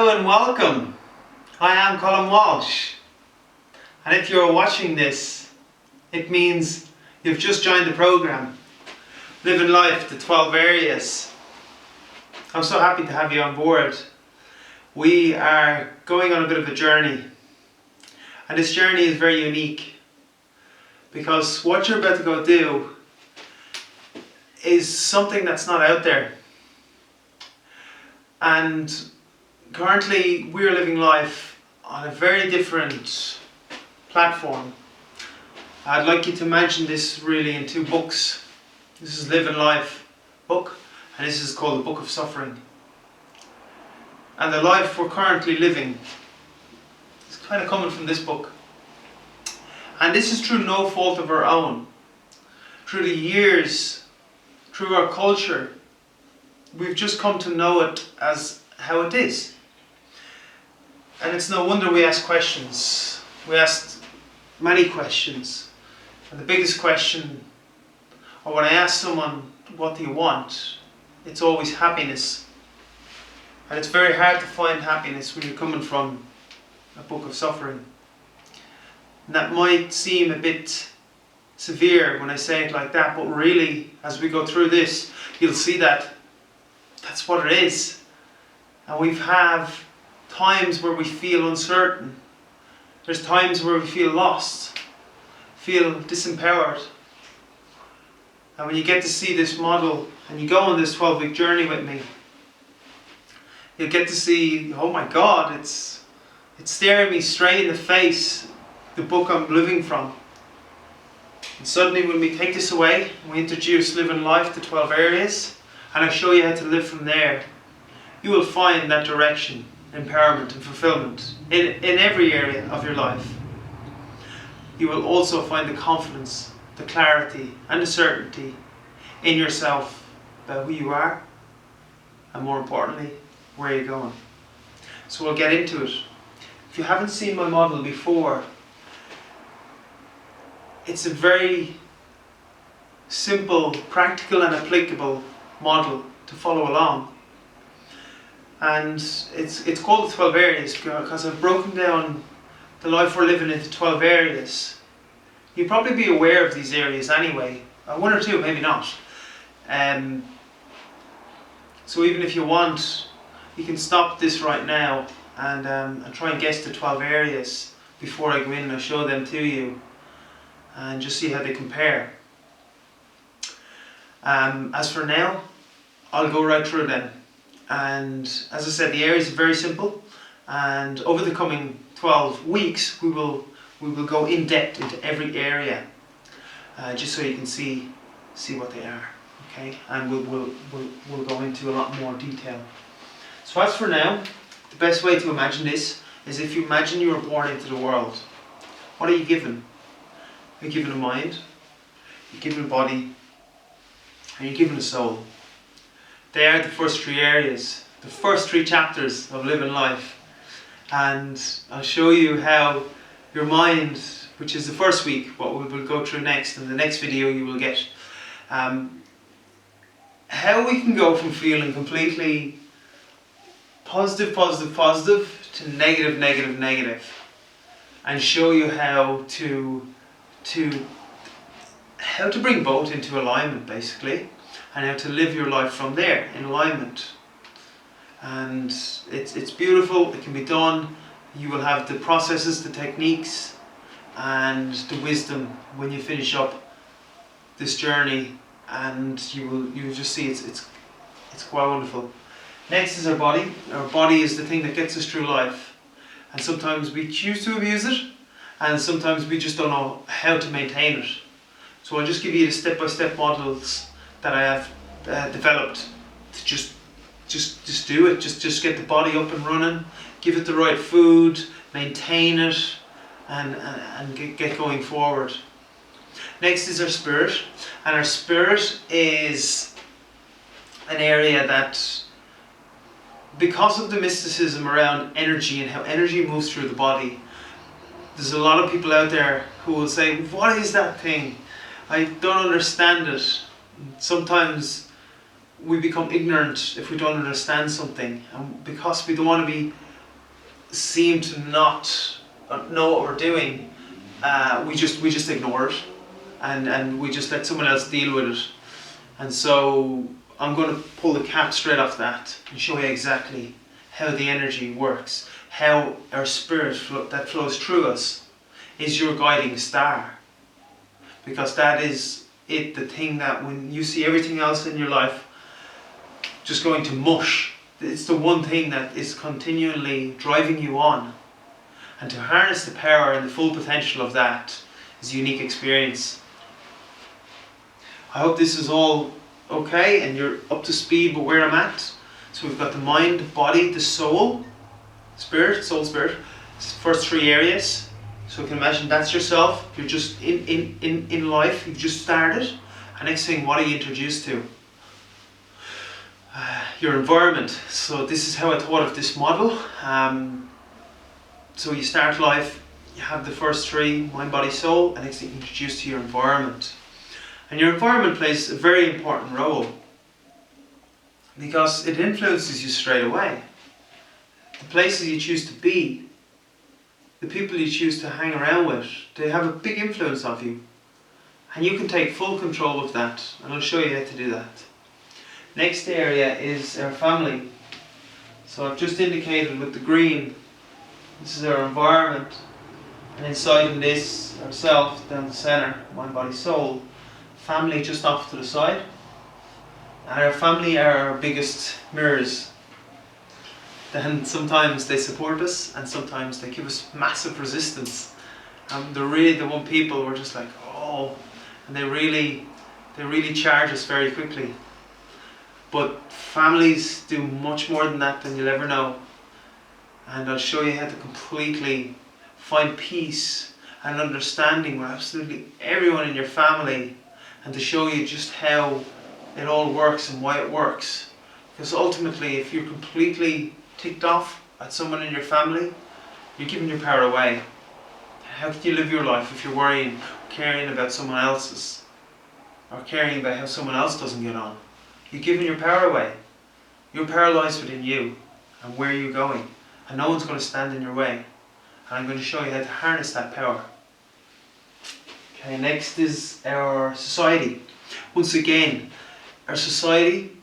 Hello and welcome. I am Colin Walsh, and if you're watching this, it means you've just joined the program, Living Life, the 12 Areas. I'm so happy to have you on board. We are going on a bit of a journey, and this journey is very unique because what you're about to go do is something that's not out there. And currently we're living life on a very different platform. I'd like you to imagine this really in two books. This is Living Life book, and this is called the Book of Suffering. And the life we're currently living is kind of coming from this book. And this is through no fault of our own. Through the years, through our culture, we've just come to know it as how it is. And it's no wonder we ask questions. We asked many questions. And the biggest question, or when I ask someone, what do you want? It's always happiness. And it's very hard to find happiness when you're coming from a book of suffering. And that might seem a bit severe when I say it like that, but really, as we go through this, you'll see that that's what it is. And we have times where we feel uncertain. There's times where we feel lost, feel disempowered. And when you get to see this model and you go on this 12-week journey with me, you'll get to see, oh my God, it's staring me straight in the face, the book I'm living from. And suddenly when we take this away, we introduce Living Life, the 12 Areas, and I show you how to live from there, you will find that direction, empowerment and fulfillment in every area of your life. You will also find the confidence, the clarity and the certainty in yourself about who you are, and more importantly, where you're going. So we'll get into it. If you haven't seen my model before, it's a very simple, practical and applicable model to follow along. And it's called the 12 Areas because I've broken down the life we're living into 12 areas. You'll probably be aware of these areas anyway. One or two, maybe not. So even if you want, you can stop this right now and try and guess the 12 areas before I go in and I show them to you and just see how they compare. As for now, I'll go right through them. And as I said, the areas are very simple, and over the coming 12 weeks we will go in depth into every area, just so you can see what they are. Okay, and we'll go into a lot more detail. So as for now, the best way to imagine this is if you imagine you were born into the world. What are you given? You're given a mind, you're given a body, and you're given a soul. They are the first three areas, the first three chapters of Living Life. And I'll show you how your mind, which is the first week, what we will go through next, and the next video you will get, how we can go from feeling completely positive to negative, and show you how to bring both into alignment, basically, and how to live your life from there in alignment. And it's beautiful. It can be done. You will have the processes, the techniques and the wisdom when you finish up this journey, and you will just see it's quite wonderful. Next is our body. Our body is the thing that gets us through life, and sometimes we choose to abuse it, and sometimes we just don't know how to maintain it. So I'll just give you the step-by-step models that I have developed to just do it. Just get the body up and running, give it the right food, maintain it, and get going forward. Next is our spirit, and our spirit is an area that, because of the mysticism around energy and how energy moves through the body, there's a lot of people out there who will say, what is that thing? I don't understand it. Sometimes we become ignorant if we don't understand something, and because we don't want to be seem to not know what we're doing, we just ignore it, and we just let someone else deal with it. And so I'm going to pull the cap straight off that and show you exactly how the energy works, how our spirit that flows through us is your guiding star. Because that is it, the thing that when you see everything else in your life just going to mush, it's the one thing that is continually driving you on. And to harness the power and the full potential of that is a unique experience. I hope this is all okay and you're up to speed with where I'm at. So we've got the mind, the body, the soul, spirit, soul, spirit. First three areas. So you can imagine that's yourself. You're just in life. You've just started. And next thing, what are you introduced to? Your environment. So this is how I thought of this model. So you start life, you have the first three, mind, body, soul, and next thing you're introduced to your environment. And your environment plays a very important role because it influences you straight away. The places you choose to be, the people you choose to hang around with, they have a big influence of you. And you can take full control of that, and I'll show you how to do that. Next area is our family. So I've just indicated with the green, this is our environment, and inside in this, ourself down the centre, mind, body, soul. Family just off to the side, and our family are our biggest mirrors. Then sometimes they support us and sometimes they give us massive resistance, and they're really the one people we're just like, oh, and they really charge us very quickly. But families do much more than that than you'll ever know, and I'll show you how to completely find peace and understanding with absolutely everyone in your family, and to show you just how it all works and why it works. Because ultimately, if you're completely ticked off at someone in your family, you're giving your power away. How can you live your life if you're worrying, caring about someone else's, or caring about how someone else doesn't get on? You're giving your power away. Your power lies within you and where you're going, and no one's going to stand in your way. And I'm going to show you how to harness that power. Okay, next is our society. Once again, our society,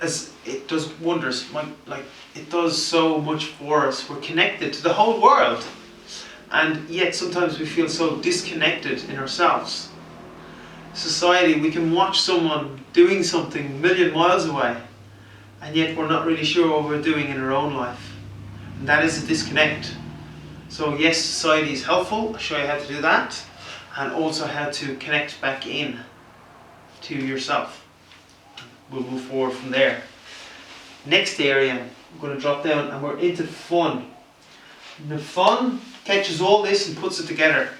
as it does wonders, like it does so much for us. We're connected to the whole world, and yet sometimes we feel so disconnected in ourselves. Society, we can watch someone doing something a million miles away, and yet we're not really sure what we're doing in our own life. And that is a disconnect. So yes, society is helpful. I'll show you how to do that, and also how to connect back in to yourself. We'll move forward from there. Next area, I'm going to drop down and we're into fun. And the fun catches all this and puts it together,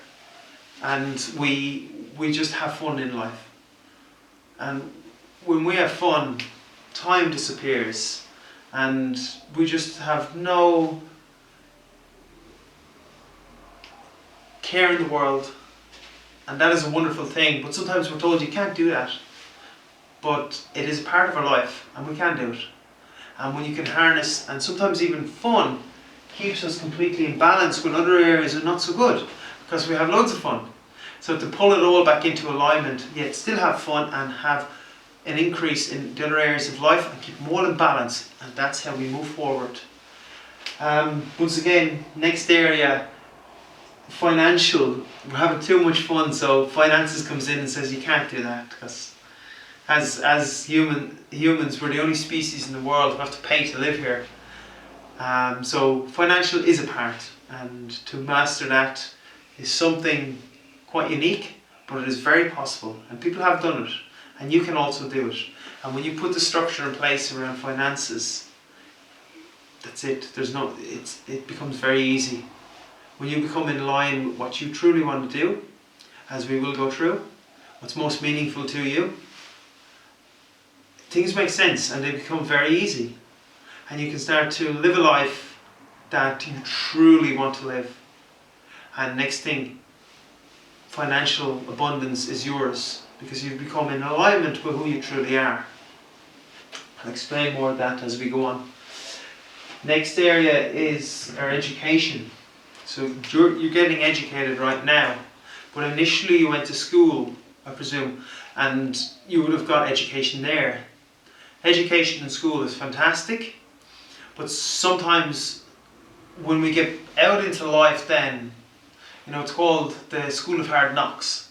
and we just have fun in life. And when we have fun, time disappears and we just have no care in the world, and that is a wonderful thing. But sometimes we're told you can't do that, but it is a part of our life and we can do it. And when you can harness, and sometimes even fun keeps us completely in balance when other areas are not so good, because we have loads of fun. So to pull it all back into alignment, yet still have fun and have an increase in the other areas of life and keep them all in balance, and that's how we move forward. Once again, next area, financial. We're having too much fun, so finances comes in and says you can't do that, because as humans, we're the only species in the world who have to pay to live here. So financial is a part, and to master that is something quite unique, but it is very possible, and people have done it, and you can also do it. And when you put the structure in place around finances, that's it. It becomes very easy. When you become in line with what you truly want to do, as we will go through, what's most meaningful to you, things make sense and they become very easy. And you can start to live a life that you truly want to live. And next thing, financial abundance is yours, because you've become in alignment with who you truly are. I'll explain more of that as we go on. Next area is our education. So you're getting educated right now, but initially you went to school, I presume, and you would have got education there. Education in school is fantastic, but sometimes when we get out into life then, it's called the School of Hard Knocks.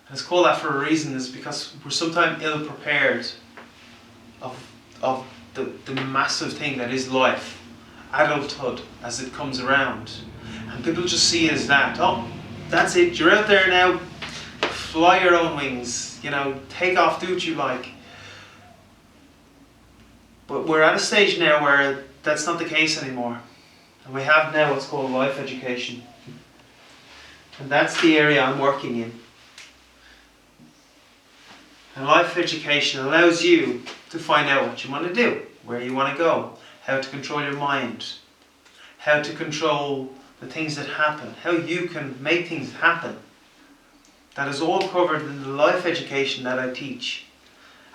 And it's called that for a reason, is because we're sometimes ill prepared of the massive thing that is life, adulthood, as it comes around. And people just see it as that. Oh, that's it, you're out there now, fly your own wings, take off, do what you like. But we're at a stage now where that's not the case anymore. And we have now what's called life education. And that's the area I'm working in. And life education allows you to find out what you want to do, where you want to go, how to control your mind, how to control the things that happen, how you can make things happen. That is all covered in the life education that I teach.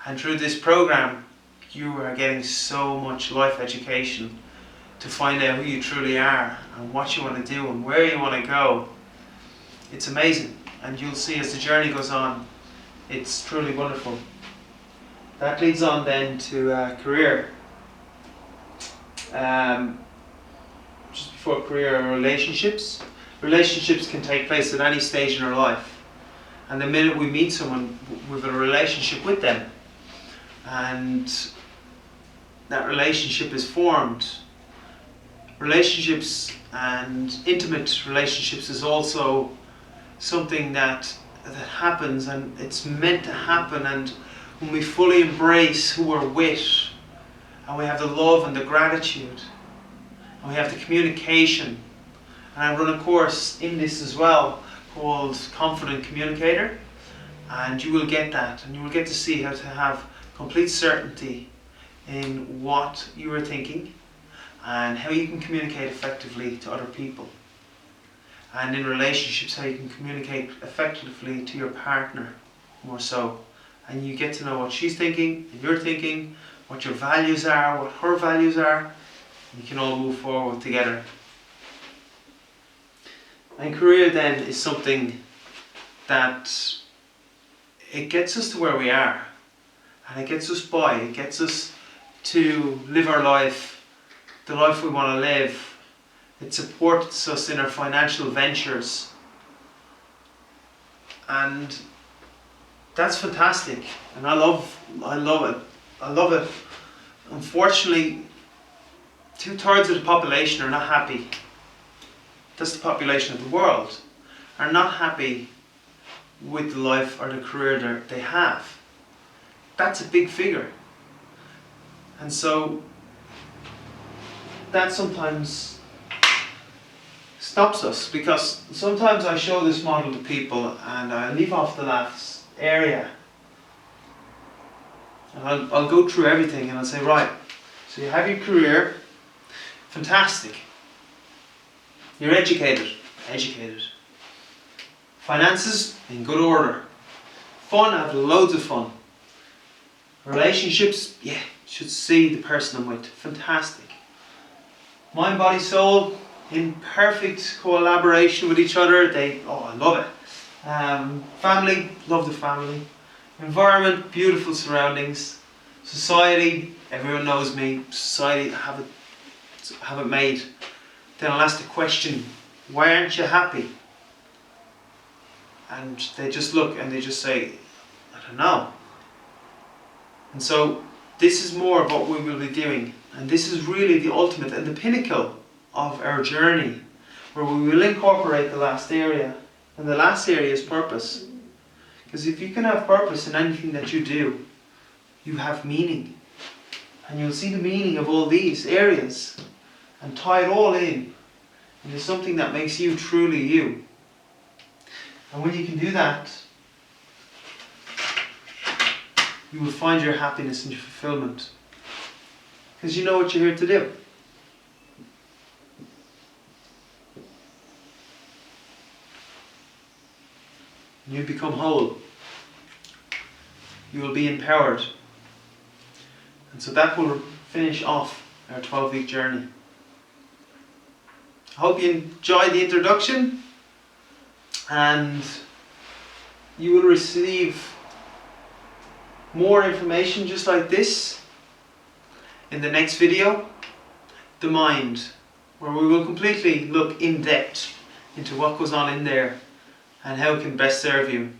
And through this program, you are getting so much life education to find out who you truly are and what you want to do and where you want to go. It's amazing, and you'll see as the journey goes on, it's truly wonderful. That leads on then to career. Just before career, relationships. Relationships can take place at any stage in our life, and the minute we meet someone, we've got a relationship with them, and that relationship is formed. Relationships and intimate relationships is also something that happens, and it's meant to happen. And when we fully embrace who we're with, and we have the love and the gratitude, and we have the communication, and I run a course in this as well called Confident Communicator, and you will get that, and you will get to see how to have complete certainty in what you are thinking and how you can communicate effectively to other people. And in relationships, how you can communicate effectively to your partner more so. And you get to know what she's thinking and you're thinking, what your values are, what her values are, and you can all move forward together. And career then is something that it gets us to where we are, and it gets us by, it gets us to live our life, the life we want to live. It supports us in our financial ventures, and that's fantastic, and I love it. Unfortunately, 2/3 of the population are not happy. That's the population of the world, are not happy with the life or the career they have. That's a big figure, and so that sometimes stops us, because sometimes I show this model to people and I leave off the last area, and I'll go through everything and I'll say, right, so you have your career, fantastic, you're educated, finances in good order, fun, I have loads of fun, relationships, yeah, should see the person I'm with, fantastic, mind, body, soul, in perfect collaboration with each other, I love it. Family, love the family. Environment, beautiful surroundings. Society, everyone knows me. Society, have it made. Then I'll ask the question, why aren't you happy? And they just look and they just say, I don't know. And so this is more of what we will be doing, and this is really the ultimate and the pinnacle of our journey, where we will incorporate the last area, and the last area is purpose. Because if you can have purpose in anything that you do, you have meaning, and you'll see the meaning of all these areas and tie it all in into something that makes you truly you. And when you can do that, you will find your happiness and your fulfillment, because you know what you're here to do. You become whole. You will be empowered. And so that will finish off our 12-week journey. I hope you enjoyed the introduction, and you will receive more information just like this in the next video, The Mind, where we will completely look in depth into what goes on in there and how it can best serve you.